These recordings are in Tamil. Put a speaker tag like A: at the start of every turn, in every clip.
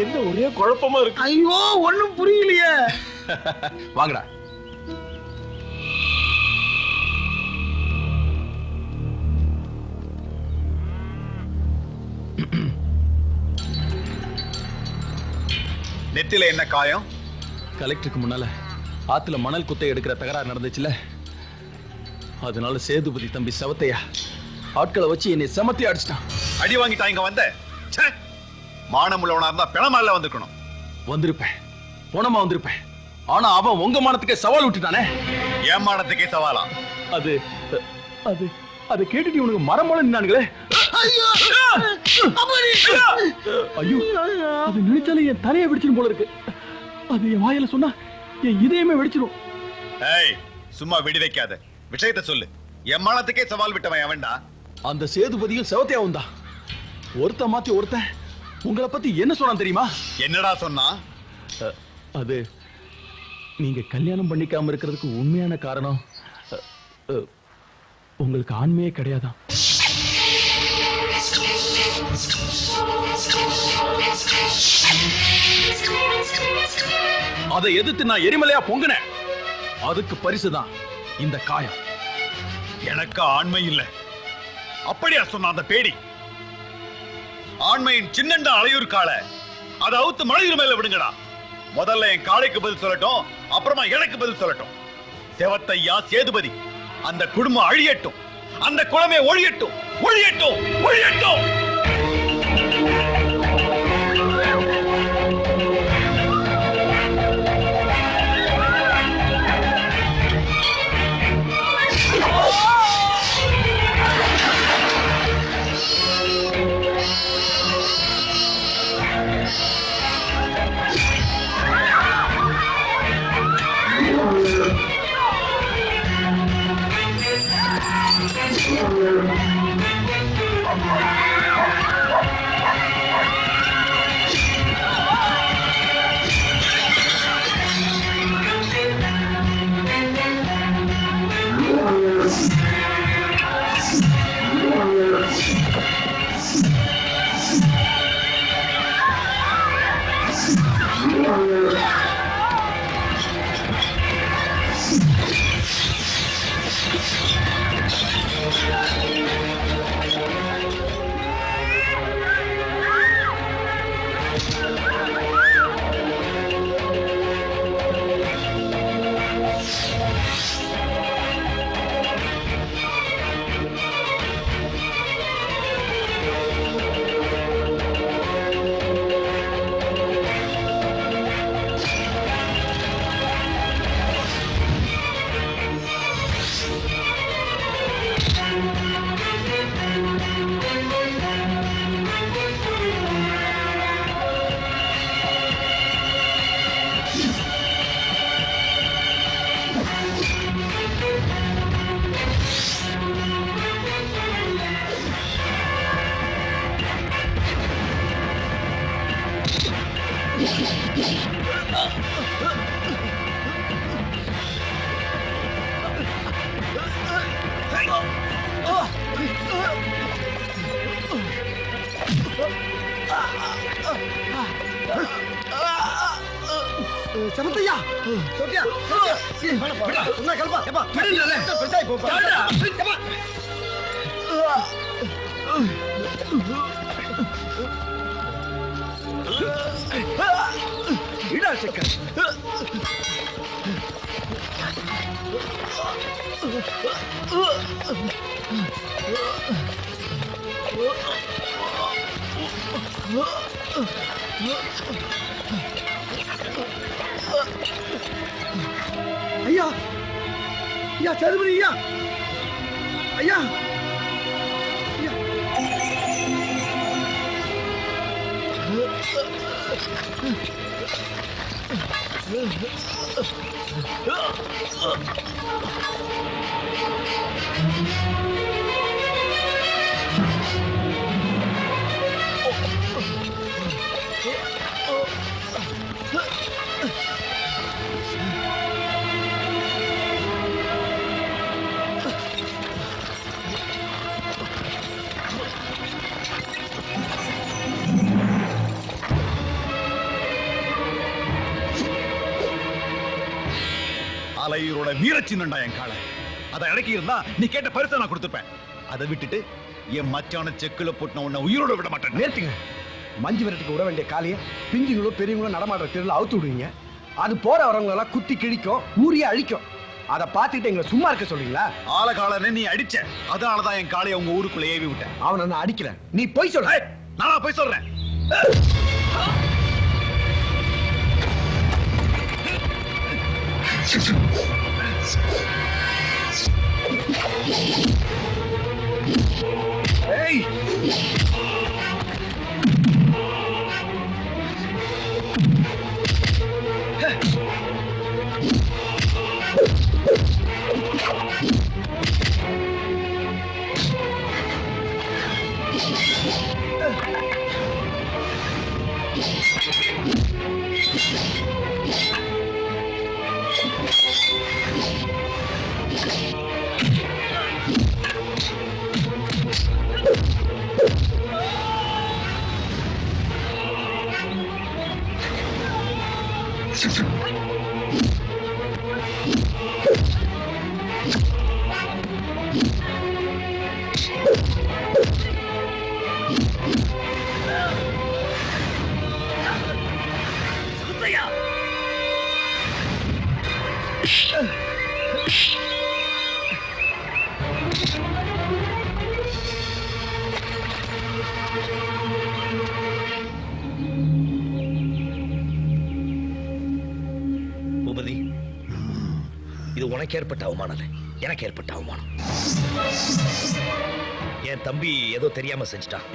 A: என்ன ஒரே குழப்பமா இருக்கு.
B: ஐயோ ஒண்ணும் புரியலையே.
A: வாங்கடா.
C: நெத்தில என்ன காயம்?
A: கலெக்டருக்கு முன்னால ஆத்துல மணல் குத்தை எடுக்கிற தகராறு நடந்துச்சுல, அதனால சேதுபதி தம்பி சவத்தையா ஆட்களை வச்சு என்னை செமத்தி அடிச்சிட்டான்.
C: அடி வாங்கிட்டா இங்க வந்த? மானம் உள்ளவனா இருந்தா பிணமால வந்திருக்கணும்.
A: வந்திருப்பேன், போனமா வந்திருப்பேன். ஆனா அவன் உங்க மானத்துக்கே சவால் விட்டுட்டானே.
C: என் மானத்துக்கே சவாலா?
A: அது அது அதை கேட்டுட்டு உனக்கு மரம் போல நின்னானுங்களே. ஐயோ அது நினைச்சாலே என் தலையை வெடிச்சிடும் போல இருக்கு. அது என் வாயில சொன்னா என் இதயமே வெடிச்சிடும்.
C: ஏய், சும்மா வெடி வைக்காத, விஷயத்தை சொல்லு. என் மானத்துக்கே சவால் விட்டவன் அவன்டா.
A: அந்த சேதுபதியும் செவத்தையாவும் தான். ஒருத்த மாத்தி ஒருத்தன் உங்களை பத்தி என்ன சொன்னான் தெரியுமா?
C: என்னடா சொன்னா?
A: அது நீங்க கல்யாணம் பண்ணிக்காம இருக்கிறதுக்கு உண்மையான காரணம் உங்களுக்கு ஆண்மையே கிடையாதான். அதை எதிர்த்து நான் எரிமலையா பொங்கினேன். அதுக்கு பரிசுதான் இந்த காயம்.
C: எனக்கு ஆண்மை இல்ல அப்படியா சொன்ன அந்த பேடி? ஆண்மையின் சின்னண்டா அலையூர் காலை அதை அவுத்து மலையூர் மேல விடுங்கடா. முதல்ல என் காளைக்கு பதில் சொல்லட்டும், அப்புறமா எனக்கு பதில் சொல்லட்டும். செவத்தையா சேதுபதி அந்த குடும்பம் அழியட்டும், அந்த குலமே ஒழியட்டும், ஒழியட்டும், ஒழியட்டும்.
B: செமத்தையா சோட்டியா என்ன கல்பா எப்பா மெடில பெருசாய் போப்பா எப்பா இடா செக்க ஐயா ஐயா சேதுபதி ஐயா ஐயா
C: அலையூரோட வீரச்சின்னண்டா என் காலை. அதை அடக்கி இருந்தா நீ கேட்ட பரிசை நான் கொடுத்துப்பேன். அதை விட்டுட்டு என் மச்சான செக்குல போட்டு உன்னை உயிரோட விட மாட்டேன்.
B: நேர்த்துங்க, மஞ்சு விரட்டுக்கு விட வேண்டிய காலையை பிஞ்சுங்களோ பெரியவங்களோ நடமாடுற தெருவில் அவுத்து விடுவீங்க. அது போற வரவங்க எல்லாம் குத்தி கிழிக்கும், ஊரியே அழிக்கும். அதை பார்த்துக்கிட்டு எங்களை சும்மா இருக்க சொல்றீங்களா?
C: ஆலகாலனே நீ அடிச்ச, அதனாலதான் என் காளையை உங்க ஊருக்குள்ள ஏவி விட்டேன்.
B: அவனை நான் அடிக்கிறேன், நீ போய் சொல்ற.
C: நானா போய் சொல்றேன்?
B: ஏய்,
D: பூபதி, இது உனக்கு ஏற்பட்ட அவமானம் இல்லை, எனக்கு ஏற்பட்ட அவமானம். என் தம்பி ஏதோ தெரியாம செஞ்சுட்டான்.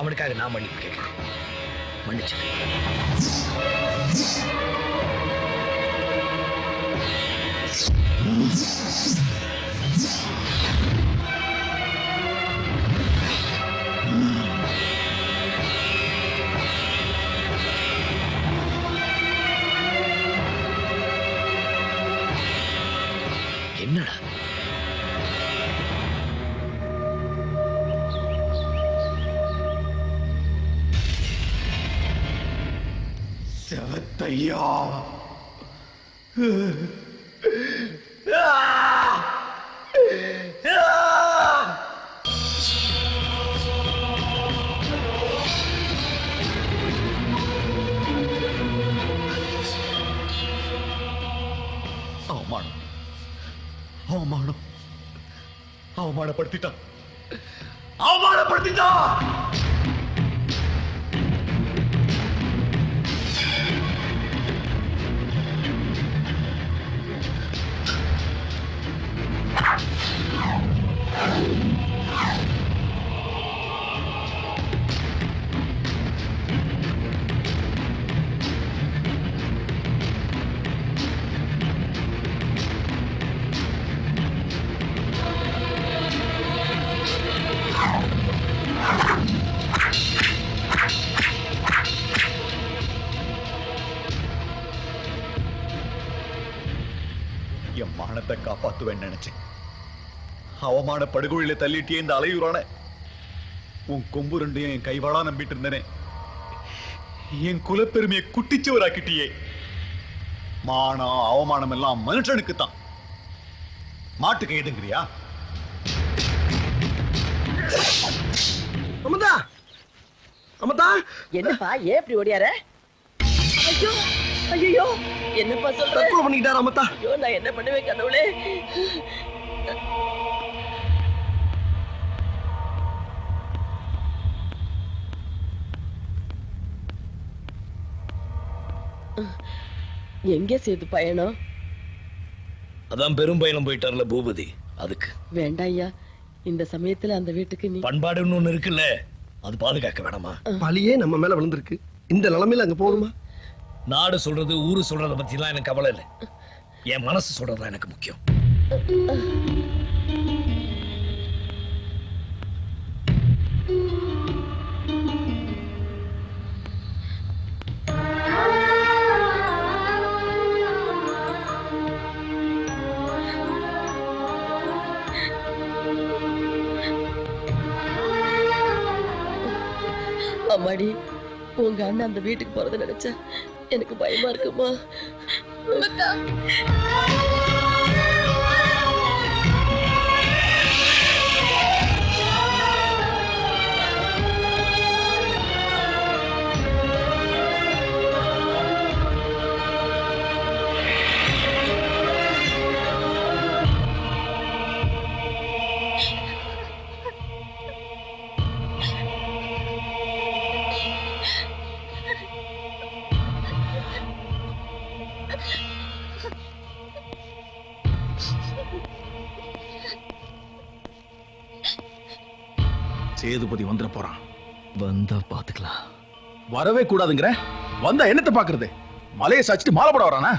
D: அவனுக்காக நான் மன்னிப்பு கேட்கிறேன். மன்னிச்சு. என்னடா
C: செவத்தையா, அவமானம், அவமானம், அவமானப்படுத்திட்டான், அவமானப்படுத்திட்டான். என் மானத்தை காப்பாத்துவேன் நினைச்சேன். அவமான படுகொழில தள்ளிட்டியே இந்த அலையூரான. உன் கொம்பு ரெண்டையும் என் கைவாளா நம்பிட்டு இருந்தேனே. என் குலப்பெருமையை குட்டிச்சவராக்கிட்டியே. மானம் அவமானம் எல்லாம் மனுஷனுக்குத்தான். மாட்டுக்கு எதுங்கிறியா?
B: அமதா, அமதா,
E: என்னப்பா ஏன் இப்படி ஓடியார? ஐயோ ஐயோ, என்னப்பா சொல்ற?
B: தற்கொலை பண்ணிக்கிட்டாரு அமதா.
E: ஐயோ, நான் என்ன பண்ணுவேன் கடவுளே? எங்க சேது பயணம்?
D: அதான் பெரும் பயணம் போயிட்டார்ல பூபதி, அதுக்கு.
E: வேண்டாம் ஐயா, இந்த சமயத்துல அந்த வீட்டுக்கு நீ
D: பண்பாடுன்னு ஒண்ணு இருக்குல்ல, அது பாதுகாக்க வேணாமா?
B: பழியே நம்ம மேல விழுந்திருக்கு. இந்த நிலைமையில அங்க போகணுமா?
D: நாடு சொல்றது ஊரு சொல்றத பத்தி எல்லாம் எனக்கு கவலை இல்லை. என் மனசு சொல்றதுதான் எனக்கு முக்கியம்.
E: அம்மாடி, உங்க அண்ணன் அந்த வீட்டுக்கு போறதை நினைச்சா எனக்கு பயமா இருக்குமா? முத்தா.
A: சேதுபதி வந்துட போறான்.
F: வந்தா பாத்துக்கலாம்.
A: வரவே கூடாதுங்கிற, வந்தா என்னத்தை பாக்குறது? மலையை சாச்சிட்டு மாலை போட வரானா?